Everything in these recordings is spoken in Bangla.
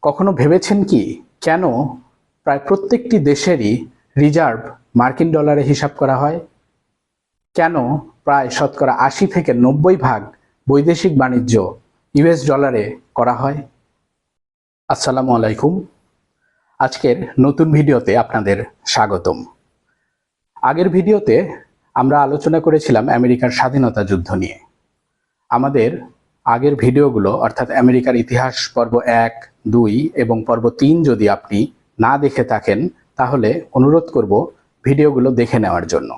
কখনো ভেবেছেন কি কেন প্রায় প্রত্যেকটি দেশেরই রিজার্ভ মার্কিন ডলারে হিসাব করা হয়? কেন প্রায় শতকরা ৮০ থেকে ৯০% বৈদেশিক বাণিজ্য ইউএস ডলারে করা হয়? আসসালামু আলাইকুম। আজকের নতুন ভিডিওতে আপনাদের স্বাগতম। আগের ভিডিওতে আমরা আলোচনা করেছিলাম আমেরিকার স্বাধীনতা যুদ্ধ নিয়ে। আমাদের আগের ভিডিওগুলো অর্থাৎ আমেরিকার ইতিহাস পর্ব ১, ২ এবং পর্ব ৩ যদি আপনি না দেখে থাকেন তাহলে অনুরোধ করব ভিডিওগুলো দেখে নেওয়ার জন্য।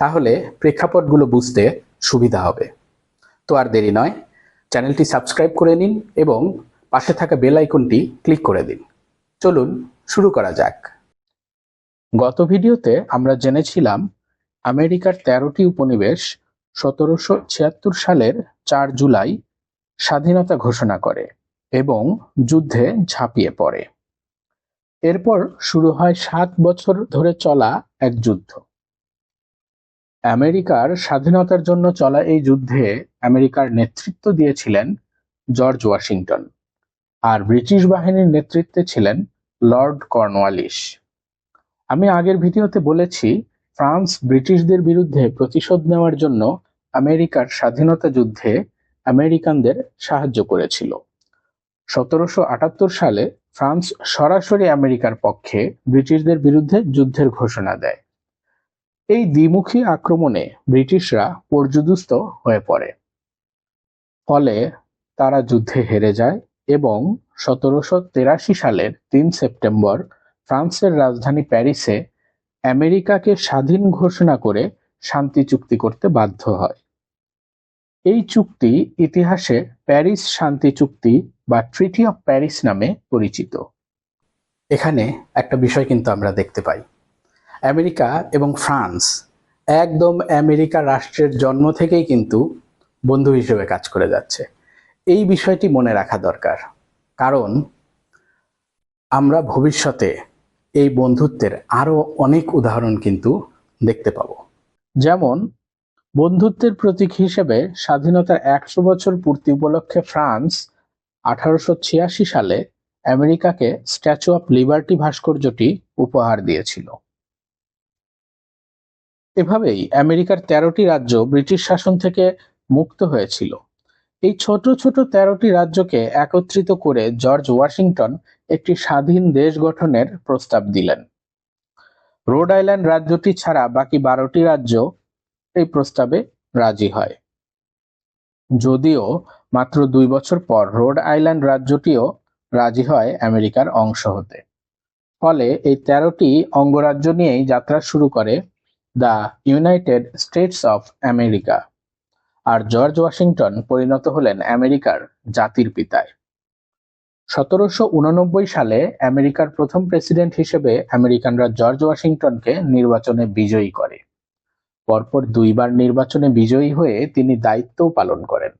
তাহলে প্রেক্ষাপটগুলো বুঝতে সুবিধা হবে। তো আর দেরি নয়, চ্যানেলটি সাবস্ক্রাইব করে নিন এবং পাশে থাকা বেল আইকনটি ক্লিক করে দিন। চলুন শুরু করা যাক। গত ভিডিওতে আমরা জেনেছিলাম আমেরিকার ১৩টি উপনিবেশ ১৭৭৬ সালের ৪ জুলাই স্বাধীনতা ঘোষণা করে এবং যুদ্ধে ঝাঁপিয়ে পড়ে। এরপর শুরু হয় ৭ বছর ধরে চলা এক যুদ্ধ। আমেরিকার স্বাধীনতার জন্য চলা এই যুদ্ধে আমেরিকার নেতৃত্ব দিয়েছিলেন জর্জ ওয়াশিংটন, আর ব্রিটিশ বাহিনীর নেতৃত্বে ছিলেন লর্ড কর্নওয়ালিস। আমি আগের ভিডিওতে বলেছি ফ্রান্স ব্রিটিশদের বিরুদ্ধে প্রতিশোধ নেওয়ার জন্য আমেরিকার স্বাধীনতা যুদ্ধে আমেরিকানদের সাহায্য করেছিল। ১৭৭৮ সালে ফ্রান্স সরাসরি আমেরিকার পক্ষে ব্রিটিশদের বিরুদ্ধে যুদ্ধের ঘোষণা দেয়। এই দ্বিমুখী আক্রমণে ব্রিটিশরা পর্যুদুস্ত হয়ে পড়ে, ফলে তারা যুদ্ধে হেরে যায় এবং ১৭৮৩ সালের ৩ সেপ্টেম্বর ফ্রান্সের রাজধানী প্যারিসে আমেরিকাকে স্বাধীন ঘোষণা করে শান্তি চুক্তি করতে বাধ্য হয়। এই চুক্তি ইতিহাসে প্যারিস শান্তি চুক্তি বা ট্রিটি অফ প্যারিস নামে পরিচিত। এখানে একটা বিষয় কিন্তু আমরা দেখতে পাই, আমেরিকা এবং ফ্রান্স একদম আমেরিকা রাষ্ট্রের জন্ম থেকেই কিন্তু বন্ধু হিসেবে কাজ করে যাচ্ছে। এই বিষয়টি মনে রাখা দরকার, কারণ আমরা ভবিষ্যতে এই বন্ধুত্বের আরো অনেক উদাহরণ কিন্তু দেখতে পাবো। যেমন বন্ধুত্বের প্রতীক হিসেবে স্বাধীনতার ১০০ বছর পূর্তি উপলক্ষে ফ্রান্স ১৮৮৬ সালে আমেরিকাকে স্ট্যাচু অফ লিবার্টি ভাস্কর্যটি উপহার দিয়েছিল। এভাবেই আমেরিকার ১৩টি রাজ্য ব্রিটিশ শাসন থেকে মুক্ত হয়েছিল। এই ছোট ছোট ১৩টি রাজ্যকে একত্রিত করে জর্জ ওয়াশিংটন একটি স্বাধীন দেশ গঠনের প্রস্তাব দিলেন। রোড আইল্যান্ড রাজ্যটি ছাড়া বাকি ১২টি রাজ্য এই প্রস্তাবে রাজি হয়। যদিও মাত্র ২ বছর পর রোড আইল্যান্ড রাজ্যটিও রাজি হয় আমেরিকার অংশ হতে। ফলে এই ১৩টি অঙ্গরাজ্য নিয়েই যাত্রা শুরু করে the United States of America, আর জর্জ ওয়াশিংটন পরিণত হলেন আমেরিকার জাতির পিতায়। ১৭৮৯ সালে আমেরিকার প্রথম প্রেসিডেন্ট হিসেবে আমেরিকানরা জর্জ ওয়াশিংটনকে নির্বাচনে বিজয়ী করে। পরপর ২ বার নির্বাচনে বিজয়ী হয়ে তিনি দায়িত্বও পালন করেন।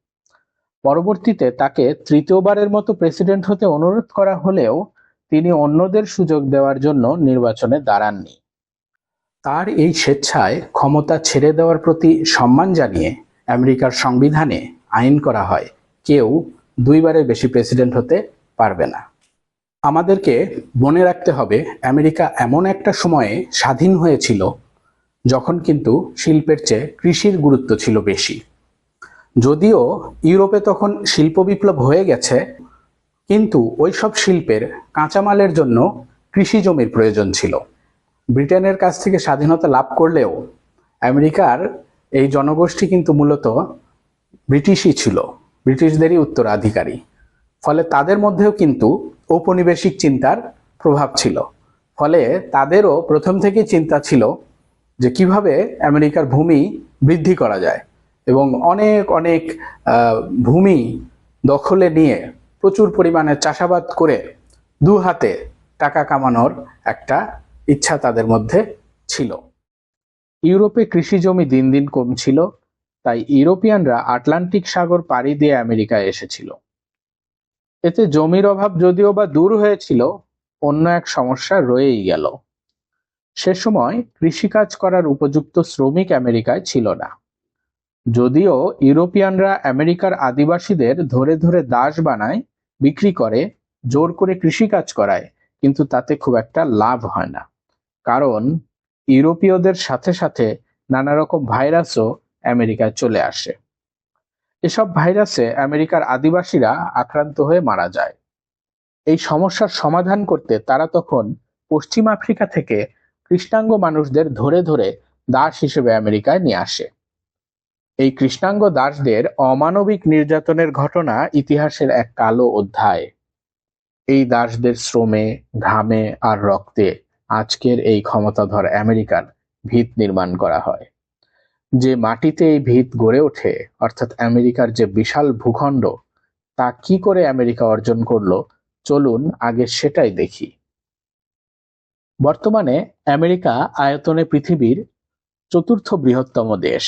পরবর্তীতে তাকে তৃতীয়বারের মতো প্রেসিডেন্ট হতে অনুরোধ করা হলেও তিনি অন্যদের সুযোগ দেওয়ার জন্য নির্বাচনে দাঁড়াননি। তার এই স্বেচ্ছায় ক্ষমতা ছেড়ে দেওয়ার প্রতি সম্মান জানিয়ে আমেরিকার সংবিধানে আইন করা হয় কেউ ২ বারের বেশি প্রেসিডেন্ট হতে পারবে না। আমাদেরকে মনে রাখতে হবে আমেরিকা এমন একটা সময়ে স্বাধীন হয়েছিল যখন কিন্তু শিল্পের চেয়ে কৃষির গুরুত্ব ছিল বেশি। যদিও ইউরোপে তখন শিল্প বিপ্লব হয়ে গেছে, কিন্তু ওইসব শিল্পের কাঁচামালের জন্য কৃষি জমির প্রয়োজন ছিল। ব্রিটেনের কাছ থেকে স্বাধীনতা লাভ করলেও আমেরিকার এই জনগোষ্ঠী কিন্তু মূলত ব্রিটিশই ছিল, ব্রিটিশদেরই উত্তরাধিকারী। ফলে তাদের মধ্যেও কিন্তু ঔপনিবেশিক চিন্তার প্রভাব ছিল। ফলে তাদেরও প্রথম থেকেই চিন্তা ছিল যে কিভাবে আমেরিকার ভূমি বৃদ্ধি করা যায় এবং অনেক অনেক ভূমি দখলে নিয়ে প্রচুর পরিমাণে চাষাবাদ করে দু হাতে টাকা কামানোর একটা ইচ্ছা তাদের মধ্যে ছিল। ইউরোপে কৃষি জমি দিন দিন কমছিল, তাই ইউরোপিয়ানরা আটলান্টিক সাগর পাড়ি দিয়ে আমেরিকায় এসেছিল। এতে জমির অভাব যদিও বা দূর হয়েছিল, অন্য এক সমস্যা রয়েই গেল। সে সময় কৃষিকাজ করার উপযুক্ত শ্রমিক আমেরিকায় ছিল না। যদিও ইউরোপিয়ানরা আমেরিকার আদিবাসীদের ধরে ধরে দাস বানায় বিক্রি করে, জোর করে কৃষিকাজ করায়, কিন্তু তাতে খুব একটা লাভ হয় না, কারণ ইউরোপীয়দের সাথে সাথে নানা রকম ভাইরাসও আমেরিকায় চলে আসে। এসব ভাইরাসে আমেরিকার আদিবাসীরা আক্রান্ত হয়ে মারা যায়। এই সমস্যার সমাধান করতে তারা তখন পশ্চিম আফ্রিকা থেকে কৃষ্ণাঙ্গ মানুষদের ধরে ধরে দাস হিসেবে আমেরিকায় নিয়ে আসে। এই কৃষ্ণাঙ্গ দাসদের অমানবিক নির্যাতনের ঘটনা ইতিহাসের এক কালো অধ্যায়। এই দাসদের শ্রমে, ঘামে আর রক্তে আজকের এই ক্ষমতাধর আমেরিকার ভিত নির্মাণ করা হয়। যে মাটিতে এই ভিত গড়ে ওঠে, অর্থাৎ আমেরিকার যে বিশাল ভূখণ্ড, তা কি করে আমেরিকা অর্জন করলো, চলুন আগে সেটাই দেখি। বর্তমানে আমেরিকা আয়তনে পৃথিবীর চতুর্থ বৃহত্তম দেশ।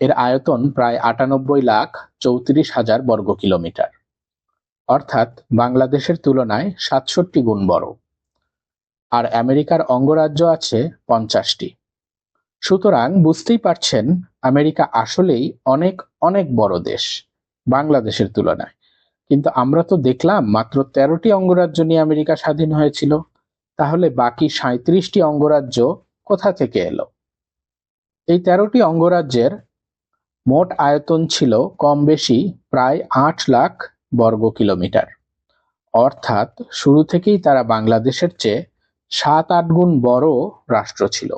এর আয়তন প্রায় 98,34,000 বর্গ কিলোমিটার, অর্থাৎ বাংলাদেশের তুলনায় 67 গুণ বড়। আর আমেরিকার অঙ্গরাজ্য আছে 50টি। সুতরাং বুঝতেই পারছেন আমেরিকা আসলেই অনেক অনেক বড় দেশ বাংলাদেশের তুলনায়। কিন্তু আমরা তো দেখলাম মাত্র 13টি অঙ্গরাজ্য নিয়ে আমেরিকা স্বাধীন হয়েছিল। তাহলে বাকি 37টি অঙ্গরাজ্য কোথা থেকে এলো? এই 13টি অঙ্গরাজ্যের মোট আয়তন ছিল কম বেশি প্রায় 8 লাখ বর্গ কিলোমিটার, অর্থাৎ শুরু থেকেই তারা বাংলাদেশের চেয়ে 7-8 গুণ বড় রাষ্ট্র ছিল।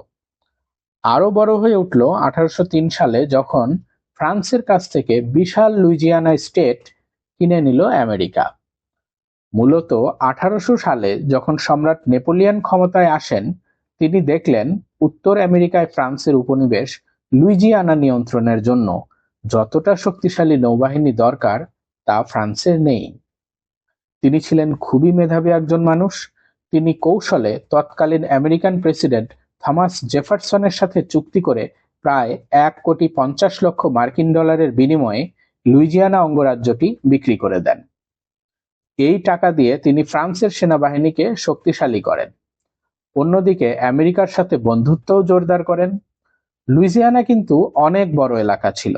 আরো বড় হয়ে উঠল 1803 সালে, যখন ফ্রান্সের কাছ থেকে বিশাল লুইজিয়ানা স্টেট কিনে নিল আমেরিকা। মূলত 1800 সালে যখন সম্রাট নেপোলিয়ন ক্ষমতায় আসেন, তিনি দেখলেন উত্তর আমেরিকায় ফ্রান্সের উপনিবেশ লুইজিয়ানা নিয়ন্ত্রণের জন্য যতটা শক্তিশালী নৌবাহিনী দরকার তা ফ্রান্সের নেই। তিনি ছিলেন খুবই মেধাবী একজন মানুষ। তিনি কৌশলে তৎকালীন আমেরিকান প্রেসিডেন্ট থমাস জেফারসনের সাথে চুক্তি করে প্রায় $1,50,00,000 বিনিময়ে লুইজিয়ানা অঙ্গরাজ্যটি বিক্রি করে দেন। এই টাকা দিয়ে তিনি ফ্রান্সের সেনাবাহিনীকে শক্তিশালী করেন। অন্যদিকে আমেরিকার সাথে বন্ধুত্বও জোরদার করেন। লুইজিয়ানা কিন্তু অনেক বড় এলাকা ছিল।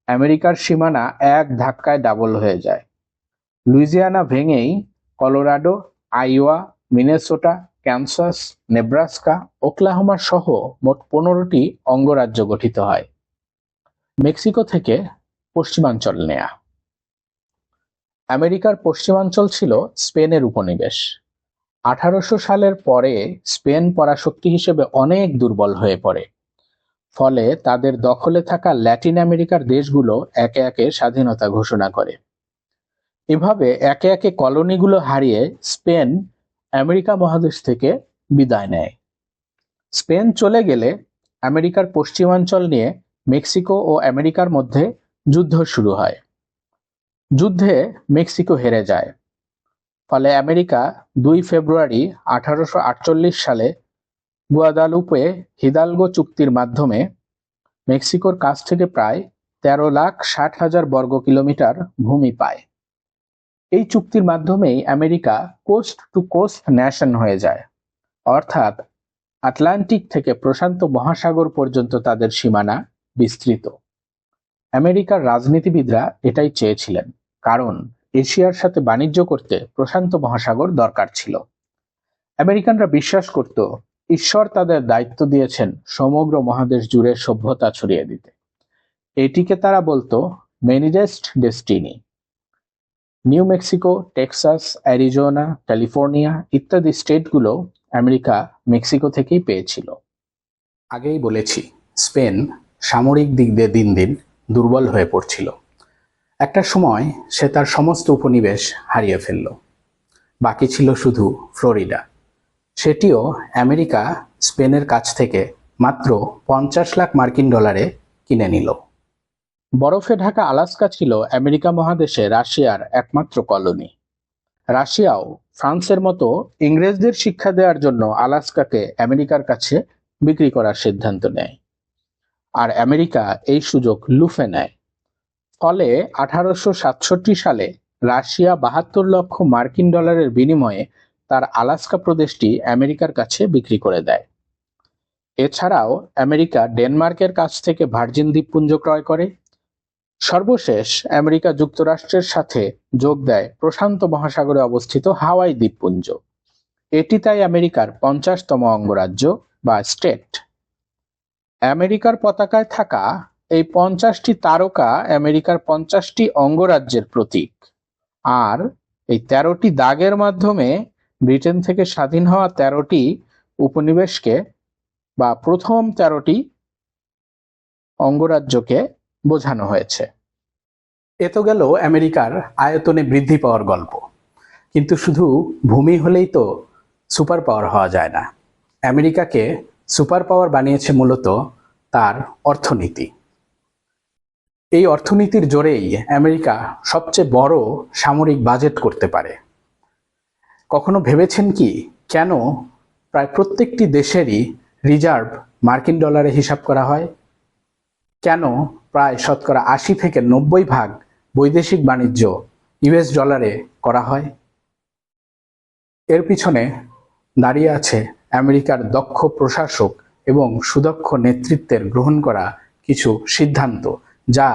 আমেরিকার সীমানা এক ধাক্কায় ডাবল হয়ে যায়। লুইজিয়ানা ভেঙেই Colorado, Iowa, Minnesota, Kansas, Nebraska, Oklahoma সহ মোট 15টি অঙ্গরাজ্য গঠিত হয়। মেক্সিকো থেকে পশ্চিমাঞ্চল নেয়া। আমেরিকার পশ্চিমাঞ্চল ছিল স্পেনের উপনিবেশ। 1800 সালের পরে স্পেন পরাশক্তি হিসেবে অনেক দুর্বল হয়ে পড়ে। ফলে তাদের দখলে থাকা ল্যাটিন আমেরিকার দেশগুলো একে একে স্বাধীনতা ঘোষণা করে। এভাবে একে একে কলোনিগুলো হারিয়ে স্পেন আমেরিকা মহাদেশ থেকে বিদায় নেয়। স্পেন চলে গেলে আমেরিকার পশ্চিমাঞ্চল নিয়ে মেক্সিকো ও আমেরিকার মধ্যে যুদ্ধ শুরু হয়। যুদ্ধে মেক্সিকো হেরে যায়। ফলে আমেরিকা 2 ফেব্রুয়ারি 1848 সালে গুয়াদালুপে হিদালগো চুক্তির মাধ্যমে মেক্সিকোর কাছ থেকে প্রায় 13,60,000 বর্গ কিলোমিটার ভূমি পায়। এই চুক্তির মাধ্যমেই America coast to coast nation হয়ে যায়, অর্থাৎ আটলান্টিক থেকে প্রশান্ত মহাসাগর পর্যন্ত তাদের সীমানা বিস্তৃত। আমেরিকার রাজনীতিবিদরা এটাই চেয়েছিলেন, কারণ এশিয়ার সাথে বাণিজ্য করতে প্রশান্ত মহাসাগর দরকার ছিল। আমেরিকানরা বিশ্বাস করত ঈশ্বর তাদের দায়িত্ব দিয়েছেন সমগ্র মহাদেশ জুড়ে সভ্যতা ছড়িয়ে দিতে। এটিকে তারা বলতো manifest destiny. New Mexico, Texas, Arizona, California ইত্যাদি স্টেটগুলো আমেরিকা মেক্সিকো থেকেই পেয়েছিল। আগেই বলেছি, স্পেন সামরিক দিক দিয়ে দিন দিন দুর্বল হয়ে পড়ছিল। একটা সময় সে তার সমস্ত উপনিবেশ হারিয়ে ফেলল। বাকি ছিল শুধু ফ্লোরিডা। সেটিও আমেরিকা স্পেনের কাছ থেকে মাত্র $50,00,000 কিনে নিল। বরফে ঢাকা আলাস্কা ছিল আমেরিকা মহাদেশে রাশিয়ার একমাত্র কলোনি। রাশিয়াও ফ্রান্সের মতো ইংরেজদের শিক্ষা দেওয়ার জন্য আলাস্কাকে আমেরিকার কাছে বিক্রি করার সিদ্ধান্ত নেয়। আর আমেরিকা এই সুযোগ লুফে নেয়। ফলে 1867 সালে রাশিয়া $72,00,000 বিনিময়ে তার আলাস্কা প্রদেশটি আমেরিকার কাছে বিক্রি করে দেয়। এছাড়াও আমেরিকা ডেনমার্কের কাছ থেকে ভার্জিন দ্বীপপুঞ্জ ক্রয় করে। সর্বশেষ আমেরিকা যুক্তরাষ্ট্রের সাথে যোগ দেয় প্রশান্ত মহাসাগরে অবস্থিত হাওয়াই দ্বীপপুঞ্জ। এটি তাই আমেরিকার 50তম অঙ্গরাজ্য বা স্টেট। আমেরিকার পতাকায় থাকা এই 50টি তারকা আমেরিকার 50টি অঙ্গরাজ্যের প্রতীক, আর এই 13টি দাগের মাধ্যমে ব্রিটেন থেকে স্বাধীন হওয়া 13টি উপনিবেশকে বা প্রথম 13টি অঙ্গরাজ্যকে বোঝানো হয়েছে। এ তো গেল আমেরিকার আয়তনে বৃদ্ধি পাওয়ার গল্প, কিন্তু শুধু ভূমি হলেই তো সুপার পাওয়ার হওয়া যায় না। আমেরিকাকে সুপার পাওয়ার বানিয়েছে মূলত তার অর্থনীতি। এই অর্থনীতির জোরেই আমেরিকা সবচেয়ে বড় সামরিক বাজেট করতে পারে। কখনো ভেবেছেন কি কেন প্রায় প্রত্যেকটি দেশেরই রিজার্ভ মার্কিন ডলারে হিসাব করা হয়? কেন প্রায় শতকরা 80 থেকে 90% বৈদেশিক বাণিজ্য ইউএস ডলারে করা হয়? এর পিছনে দাঁড়িয়ে আছে আমেরিকার দক্ষ প্রশাসক এবং সুদক্ষ নেতৃত্বের গ্রহণ করা কিছু সিদ্ধান্ত, যা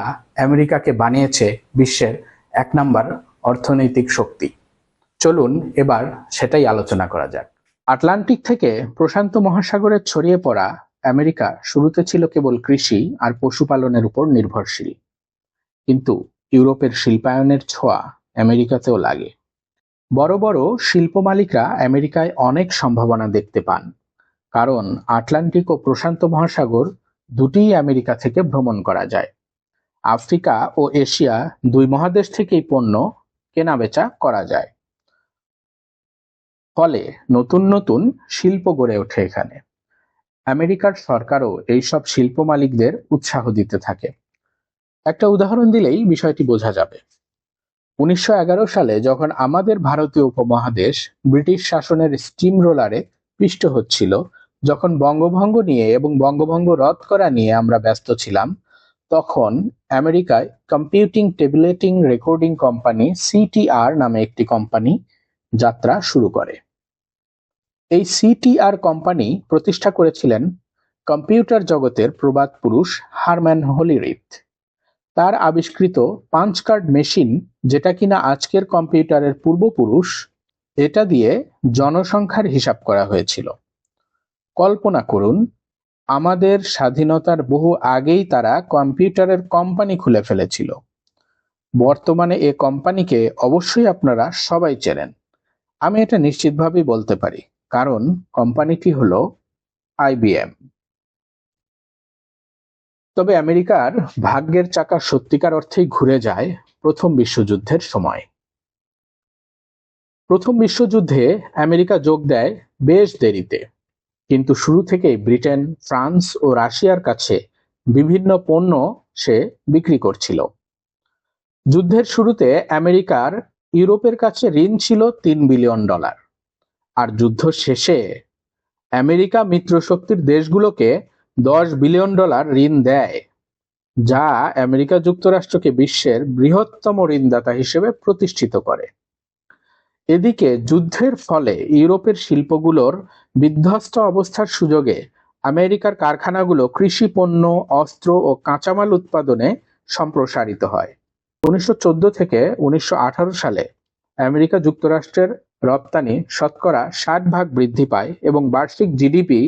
আমেরিকাকে বানিয়েছে বিশ্বের 1 নম্বর অর্থনৈতিক শক্তি। চলুন এবার সেটাই আলোচনা করা যাক। আটলান্টিক থেকে প্রশান্ত মহাসাগরে ছড়িয়ে পড়া আমেরিকা শুরুতে ছিল কেবল কৃষি আর পশুপালনের উপর নির্ভরশীল, কিন্তু ইউরোপের শিল্পায়নের ছোঁয়া আমেরিকাতেও লাগে। বড় বড় শিল্প মালিকরা আমেরিকায় অনেক সম্ভাবনা দেখতে পান, কারণ আটলান্টিক ও প্রশান্ত মহাসাগর দুটিই আমেরিকা থেকে ভ্রমণ করা যায়। আফ্রিকা ও এশিয়া দুই মহাদেশ থেকেই পণ্য কেনাবেচা করা যায়, ফলে নতুন নতুন শিল্প গড়ে ওঠে এখানে। আমেরিকার সরকারও এইসব শিল্প মালিকদের উৎসাহ দিতে থাকে। একটা উদাহরণ দিলেই বিষয়টি বোঝা যাবে। 1911 সালে যখন আমাদের ভারতীয় উপমহাদেশ ব্রিটিশ শাসনের স্টিম রোলারে পিষ্ট হচ্ছিল, যখন বঙ্গভঙ্গ নিয়ে এবং বঙ্গভঙ্গ রদ করা নিয়ে আমরা ব্যস্ত ছিলাম, তখন আমেরিকায় কম্পিউটিং টেবুলেটিং রেকর্ডিং কোম্পানি সিটিআর নামে একটি কোম্পানি যাত্রা শুরু করে। এই সিটিআর কোম্পানি প্রতিষ্ঠা করেছিলেন কম্পিউটার জগতের প্রবাদ পুরুষ হারম্যান হোলিরিথ। তার আবিষ্কৃত পাঞ্চ কার্ড মেশিন, যেটা কিনা আজকের কম্পিউটারের পূর্বপুরুষ, এটা দিয়ে জনসংখ্যার হিসাব করা হয়েছিল। কল্পনা করুন, আমাদের স্বাধীনতার বহু আগেই তারা কম্পিউটারের কোম্পানি খুলে ফেলেছিল। বর্তমানে এ কোম্পানিকে অবশ্যই আপনারা সবাই চেনেন। আমি এটা নিশ্চিতভাবেই বলতে পারি, কারণ কোম্পানিটি হলো আইবিএম। তবে আমেরিকার ভাগ্যের চাকা সত্যিকার অর্থেই ঘুরে যায় প্রথম বিশ্বযুদ্ধের সময়। প্রথম বিশ্বযুদ্ধে আমেরিকা যোগ দেয় বেশ দেরিতে, কিন্তু শুরু থেকেই ব্রিটেন, ফ্রান্স ও রাশিয়ার কাছে বিভিন্ন পণ্য সে বিক্রি করছিল। যুদ্ধের শুরুতে আমেরিকার ইউরোপের কাছে ঋণ ছিল $3 বিলিয়ন, আর যুদ্ধ শেষে আমেরিকা মিত্রশক্তির দেশগুলোকে $10 বিলিয়ন ঋণ দেয়, যা আমেরিকা যুক্তরাষ্ট্রকে বিশ্বের বৃহত্তম ঋণদাতা হিসেবে প্রতিষ্ঠিত করে। এদিকে যুদ্ধের ফলে ইউরোপের শিল্পগুলোর বিধ্বস্ত অবস্থার সুযোগে আমেরিকার কারখানাগুলো কৃষি পণ্য, অস্ত্র ও কাঁচামাল উৎপাদনে সম্প্রসারিত হয়। 1914 থেকে 1918 সালে আমেরিকা যুক্তরাষ্ট্রের রপ্তানি শতকরা 60% বৃদ্ধি পায় এবং বার্ষিক জিডিপি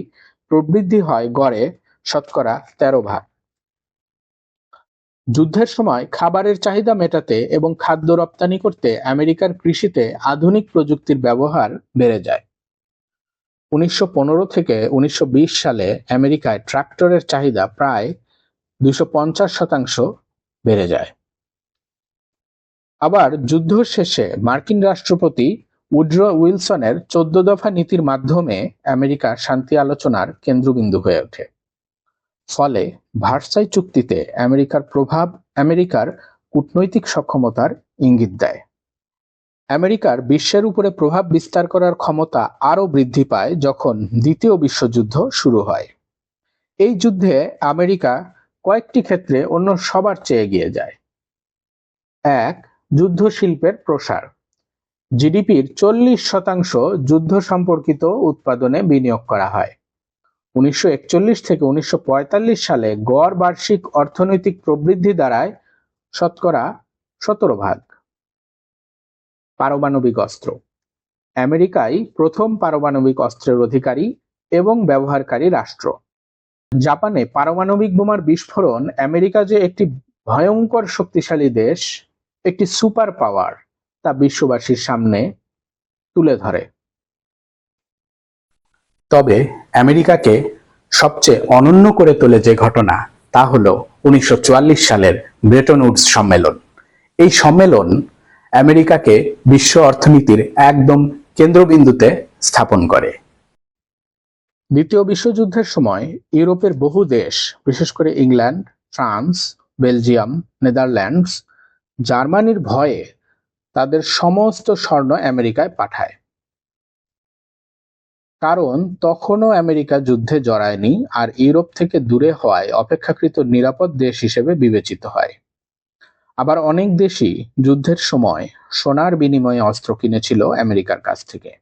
প্রবৃদ্ধি হয় গড়ে শতকরা 13%। যুদ্ধের সময় খাবারের চাহিদা মেটাতে এবং খাদ্য রপ্তানি করতে আমেরিকার কৃষিতে আধুনিক প্রযুক্তির ব্যবহার বেড়ে যায়। 1915 থেকে 1920 সালে আমেরিকায় ট্রাক্টরের চাহিদা প্রায় 250% বেড়ে যায়। আবার যুদ্ধ শেষে মার্কিন রাষ্ট্রপতি উড্রো উইলসনের 14 দফা নীতির মাধ্যমে আমেরিকা শান্তি আলোচনার কেন্দ্রবিন্দু হয়ে ওঠে। ফলে ভার্সাই চুক্তিতে আমেরিকার প্রভাব আমেরিকার কূটনৈতিক সক্ষমতার ইঙ্গিত দেয়। আমেরিকার বিশ্বের উপরে প্রভাব বিস্তার করার ক্ষমতা আরও বৃদ্ধি পায় যখন দ্বিতীয় বিশ্বযুদ্ধ শুরু হয়। এই যুদ্ধে আমেরিকা কয়েকটি ক্ষেত্রে অন্য সবার চেয়ে এগিয়ে যায়। 1. যুদ্ধ শিল্পের প্রসার। জিডিপির 40% যুদ্ধ সম্পর্কিত উৎপাদনে বিনিয়োগ করা হয়। 1941 থেকে 1945 সালে গড় বার্ষিক অর্থনৈতিক প্রবৃদ্ধি দাঁড়ায় শতকরা 17 ভাগ। পারমাণবিক অস্ত্র। আমেরিকাই প্রথম পারমাণবিক অস্ত্রের অধিকারী এবং ব্যবহারকারী রাষ্ট্র। জাপানে পারমাণবিক বোমার বিস্ফোরণ আমেরিকা যে একটি ভয়ঙ্কর শক্তিশালী দেশ, একটি সুপার পাওয়ার, তা বিশ্ববাসীর সামনে তুলে ধরে। তবে আমেরিকাকে সবচেয়ে অনন্য করে তোলে যে ঘটনা, তা হলো 1944 সালের ব্রেটন উডস সম্মেলন। এই সম্মেলন আমেরিকাকে বিশ্ব অর্থনীতির একদম কেন্দ্রবিন্দুতে স্থাপন করে। দ্বিতীয় বিশ্বযুদ্ধের সময় ইউরোপের বহু দেশ, বিশেষ করে ইংল্যান্ড, ফ্রান্স, বেলজিয়াম, নেদারল্যান্ডস, জার্মানির ভয়ে তাদের সমস্ত স্বর্ণ আমেরিকায় পাঠায়। কারণ তখনও আমেরিকা যুদ্ধে জড়ায়নি আর ইউরোপ থেকে দূরে হওয়ায় অপেক্ষাকৃত নিরাপদ দেশ হিসেবে বিবেচিত হয়। আবার অনেক দেশই যুদ্ধের সময় সোনার বিনিময়ে অস্ত্র কিনেছিল আমেরিকার কাছ থেকে।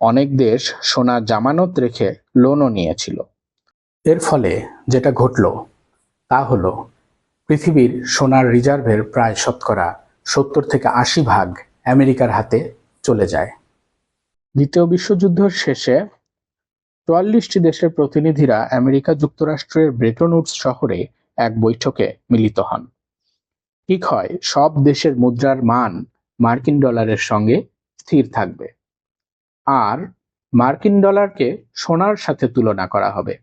অনেক দেশ সোনা জামানত রেখে লোনও নিয়েছিল। এর ফলে যেটা ঘটল তা হলো পৃথিবীর সোনার রিজার্ভের প্রায় শতকরা 70 থেকে 80 ভাগ আমেরিকার হাতে চলে যায়। দ্বিতীয় বিশ্বযুদ্ধের শেষে 44টি দেশের প্রতিনিধিরা আমেরিকা যুক্তরাষ্ট্রের ব্রেটন উডস শহরে এক বৈঠকে মিলিত হন। ঠিক হয় সব দেশের মুদ্রার মান মার্কিন ডলারের সঙ্গে স্থির থাকবে আর মার্কিন ডলারকে সোনার সাথে তুলনা করা হবে,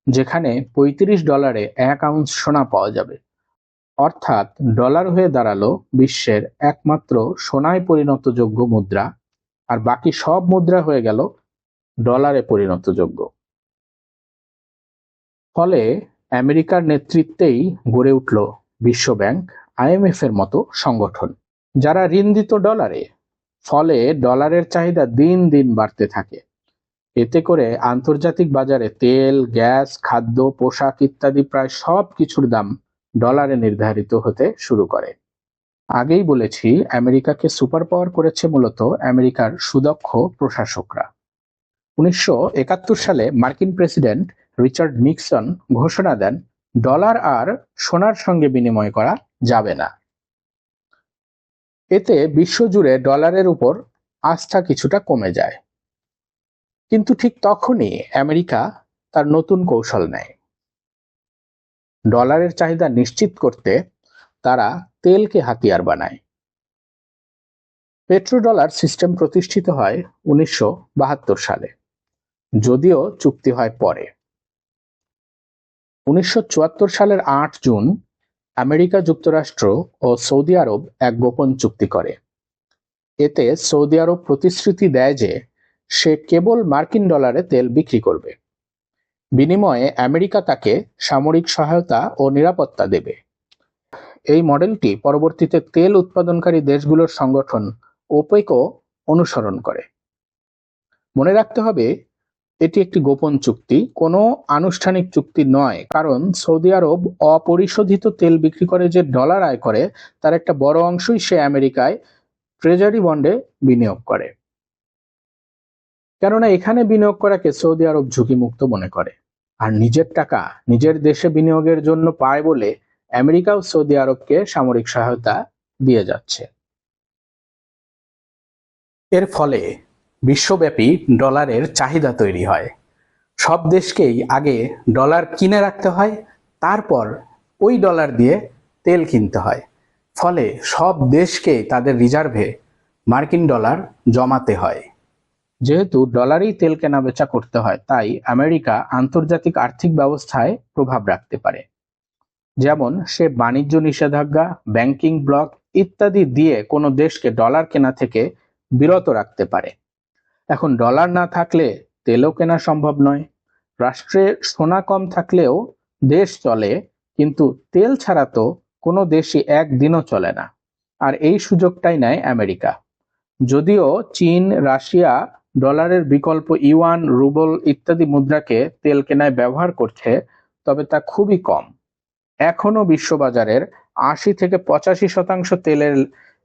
যেখানে $35 1 আউন্স সোনা পাওয়া যাবে। অর্থাৎ ডলার হয়ে দাঁড়ালো বিশ্বের একমাত্র সোনায় পরিণতযোগ্য মুদ্রা, আর বাকি সব মুদ্রা হয়ে গেল ডলারে পরিণতযোগ্য। ফলে আমেরিকার নেতৃত্বেই গড়ে উঠল বিশ্বব্যাংক, IMF এর মতো সংগঠন, যারা ঋণ দিত ডলারে। ফলে ডলারের চাহিদা দিন দিন বাড়তে থাকে। এতে করে আন্তর্জাতিক বাজারে তেল, গ্যাস, খাদ্য, পোশাক ইত্যাদি প্রায় সব কিছুর দাম ডলারে নির্ধারিত হতে শুরু করে। আগেই বলেছি আমেরিকাকে সুপার পাওয়ার করেছে মূলত আমেরিকার সুদক্ষ প্রশাসকরা। 1971 সালে মার্কিন প্রেসিডেন্ট রিচার্ড নিক্সন ঘোষণা দেন ডলার আর সোনার সঙ্গে বিনিময় করা যাবে না। এতে বিশ্বজুড়ে ডলারের উপর আস্থা কিছুটা কমে যায়। কিন্তু ঠিক তখনই আমেরিকা তার নতুন কৌশল নেয়। ডলারের চাহিদা নিশ্চিত করতে তারা তেলকে হাতিয়ার বানায়। পেট্রোডলার সিস্টেম প্রতিষ্ঠিত হয় 1972 সালে, যদিও চুক্তি হয় পরে। 1974 সালের 8 জুন আমেরিকা যুক্তরাষ্ট্র ও সৌদি আরব এক গোপন চুক্তি করে। এতে সৌদি আরব প্রতিশ্রুতি দেয় যে সে কেবল মার্কিন ডলারে তেল বিক্রি করবে, বিনিময়ে আমেরিকা তাকে সামরিক সহায়তা ও নিরাপত্তা দেবে। এই মডেলটি পরবর্তীতে তেল উৎপাদনকারী দেশগুলোর সংগঠন ওপেকও অনুসরণ করে। মনে রাখতে হবে এটি একটি গোপন চুক্তি, কোনো আনুষ্ঠানিক চুক্তি নয়, কারণ সৌদি আরব অপরিশোধিত তেল বিক্রি করে যে ডলার আয় করে তার একটা বড় অংশই সে আমেরিকায় ট্রেজারি বন্ডে বিনিয়োগ করে। কেননা এখানে বিনিয়োগ করাকে সৌদি আরব ঝুঁকিমুক্ত মনে করে, আর নিজের টাকা নিজের দেশে বিনিয়োগের জন্য পায় বলে আমেরিকাও সৌদি আরবকে সামরিক সহায়তা দিয়ে যাচ্ছে। এর ফলে বিশ্বব্যাপী ডলারের চাহিদা তৈরি হয়। সব দেশকেই আগে ডলার কিনে রাখতে হয়, তারপর ওই ডলার দিয়ে তেল কিনতে হয়। ফলে সব দেশকেই তাদের রিজার্ভে মার্কিন ডলার জমাতে হয়। যেহেতু ডলারেই তেল কেনাবেচা করতে হয়, তাই আমেরিকা আন্তর্জাতিক আর্থিক ব্যবস্থায় প্রভাব রাখতে পারে। যেমন সে বাণিজ্য নিষেধাজ্ঞা, ব্যাংকিং ব্লক ইত্যাদি দিয়ে কোনো দেশকে ডলার কেনা থেকে বিরত রাখতে পারে। এখন ডলার না থাকলে তেলও কেনা সম্ভব নয়। রাষ্ট্রে সোনা কম থাকলেও দেশ চলে, কিন্তু তেল ছাড়া তো কোনো দেশই একদিনও চলে না। আর এই সুযোগটাই নেয় আমেরিকা। যদিও চীন, রাশিয়া ডলারের বিকল্প ইউয়ান, রুবল ইত্যাদি মুদ্রাকে তেল কেনায় ব্যবহার করছে, তবে তা খুবই কম। এখনো বিশ্ববাজারের 80 থেকে 85% তেলের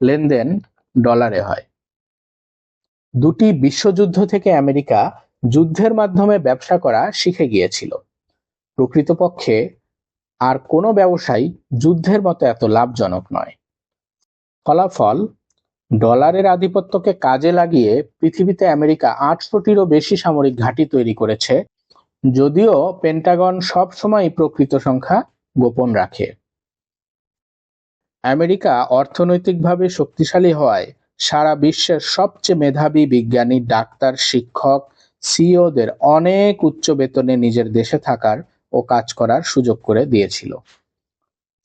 লেনদেন ডলারে হয়। দুটি বিশ্বযুদ্ধ থেকে আমেরিকা যুদ্ধের মাধ্যমে ব্যবসা করা শিখে গিয়েছিল। প্রকৃতপক্ষে আর কোনো ব্যবসায় যুদ্ধের মতো এত লাভজনক নয়। ফলাফল, ডলারের আধিপত্যকে কাজে লাগিয়ে পৃথিবীতে আমেরিকা 800টিরও বেশি সামরিক ঘাঁটি তৈরি করেছে, যদিও পেন্টাগন সবসময় প্রকৃত সংখ্যা গোপন রাখে। আমেরিকা অর্থনৈতিকভাবে শক্তিশালী হওয়ায় সারা বিশ্বের সবচেয়ে মেধাবী বিজ্ঞানী, ডাক্তার, শিক্ষক, সিইওদের অনেক উচ্চ বেতনে নিজের দেশে থাকার ও কাজ করার সুযোগ করে দিয়েছিল।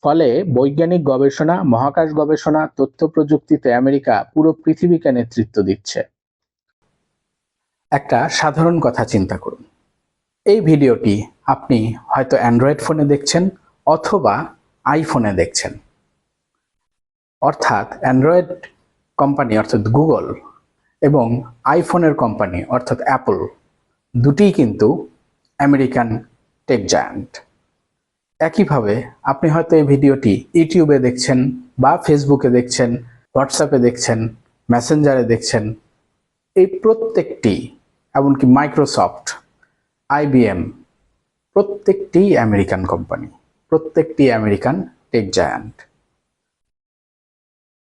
ফলে বৈজ্ঞানিক গবেষণা, মহাকাশ গবেষণা, তথ্য প্রযুক্তিতে আমেরিকা পুরো পৃথিবীকে নেতৃত্ব দিচ্ছে। একটা সাধারণ কথা চিন্তা করুন। এই ভিডিওটি আপনি হয়তো অ্যান্ড্রয়েড ফোনে দেখছেন অথবা আইফোনে দেখছেন। অর্থাৎ অ্যান্ড্রয়েড কোম্পানি অর্থাৎ গুগল এবং আইফোনের কোম্পানি অর্থাৎ অ্যাপল দুটিই কিন্তু আমেরিকান টেক জায়ান্ট। একইভাবে আপনি হয়তো এই ভিডিওটি ইউটিউবে দেখছেন বা ফেসবুকে দেখছেন, হোয়াটসঅ্যাপে দেখছেন, মেসেঞ্জারে দেখছেন। এই প্রত্যেকটি, এমনকি মাইক্রোসফট, IBM, প্রত্যেকটি আমেরিকান কোম্পানি, প্রত্যেকটি আমেরিকান টেক জায়ান্ট।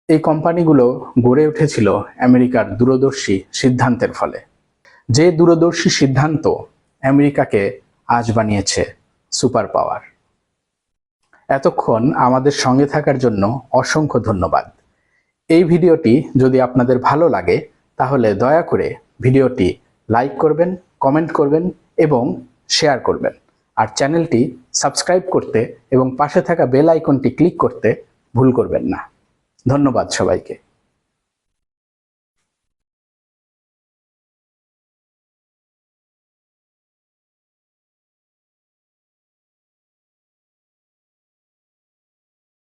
এই কোম্পানিগুলো গড়ে উঠেছিল আমেরিকার দূরদর্শী সিদ্ধান্তের ফলে। যে দূরদর্শী সিদ্ধান্ত আমেরিকাকে আজ বানিয়েছে সুপার পাওয়ার। এতক্ষণ আমাদের সঙ্গে থাকার জন্য অসংখ্য ধন্যবাদ। এই ভিডিওটি যদি আপনাদের ভালো লাগে তাহলে দয়া করে ভিডিওটি লাইক করবেন, কমেন্ট করবেন এবং শেয়ার করবেন। আর চ্যানেলটি সাবস্ক্রাইব করতে এবং পাশে থাকা বেল আইকনটি ক্লিক করতে ভুল করবেন না। ধন্যবাদ সবাইকে।